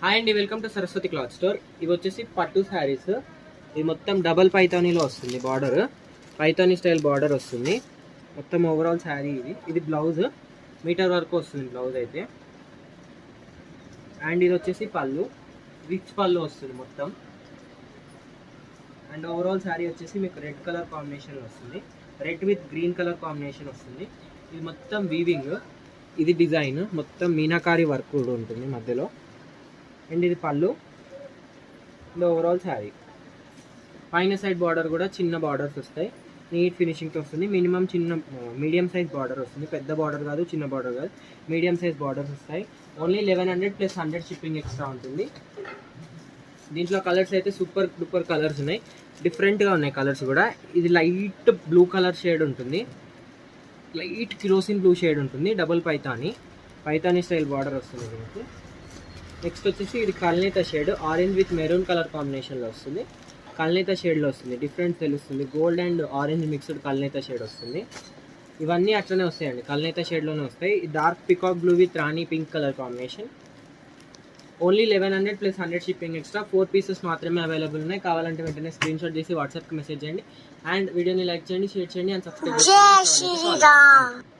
Hi అండి, welcome to Saraswati cloth store. ఇవి వచ్చేసి పట్టు శారీస్. ఇది మొత్తం డబల్ పైతానీలో వస్తుంది. బార్డర్ పైతానీ స్టైల్ బార్డర్ వస్తుంది. మొత్తం ఓవరాల్ శారీ ఇది బ్లౌజ్ మీటర్ వరకు వస్తుంది బ్లౌజ్ అయితే. అండ్ ఇది వచ్చేసి పళ్ళు, రిచ్ పళ్ళు వస్తుంది మొత్తం. అండ్ ఓవరాల్ శారీ వచ్చేసి మీకు రెడ్ కలర్ కాంబినేషన్ వస్తుంది. Red with green colour combination వస్తుంది. ఇది మొత్తం వీవింగ్, ఇది డిజైన్ మొత్తం మీనాకారి వర్క్ కూడా ఉంటుంది మధ్యలో. అండ్ ఇది పళ్ళు, ఇది ఓవరాల్ శారీ. పైన సైడ్ బార్డర్ కూడా చిన్న బార్డర్స్ వస్తాయి, నీట్ ఫినిషింగ్తో వస్తుంది. మినిమం మీడియం సైజ్ బార్డర్ వస్తుంది. పెద్ద బార్డర్ కాదు, చిన్న బార్డర్ కాదు, మీడియం సైజ్ బార్డర్స్ వస్తాయి. ఓన్లీ 1100 + 100 షిప్పింగ్ ఎక్స్ట్రా ఉంటుంది. దీంట్లో కలర్స్ అయితే సూపర్ డూపర్ కలర్స్ ఉన్నాయి, డిఫరెంట్గా ఉన్నాయి కలర్స్ కూడా. ఇది లైట్ బ్లూ కలర్ షేడ్ ఉంటుంది, లైట్ కిరోసిన్ బ్లూ షేడ్ ఉంటుంది. డబుల్ పైతానీ స్టైల్ బార్డర్ వస్తుంది దీనికి. నెక్స్ట్ వచ్చేసి ఇది కల్నేత shade, orange with maroon colour కాంబినేషన్లో వస్తుంది. కల్నేత షేడ్లో వస్తుంది, డిఫరెంట్ తెలుస్తుంది. గోల్డ్ అండ్ ఆరెంజ్ మిక్స్డ్ కల్నేత షేడ్ వస్తుంది. ఇవన్నీ అట్లనే వస్తాయండి, కల్నేత షేడ్లోనే వస్తాయి. Dark peacock blue with rani pink colour combination. Only 1100 + 100 shipping extra. 4 pieces మాత్రమే అవైలబుల్ ఉన్నాయి. కావాలంటే వెంటనే స్క్రీన్ షాట్ చేసి వాట్సాప్కి మెసేజ్ చేయండి. అండ్ వీడియోని లైక్ చేయండి, షేర్ చేయండి అండ్ సబ్స్క్రైబ్ చేయండి.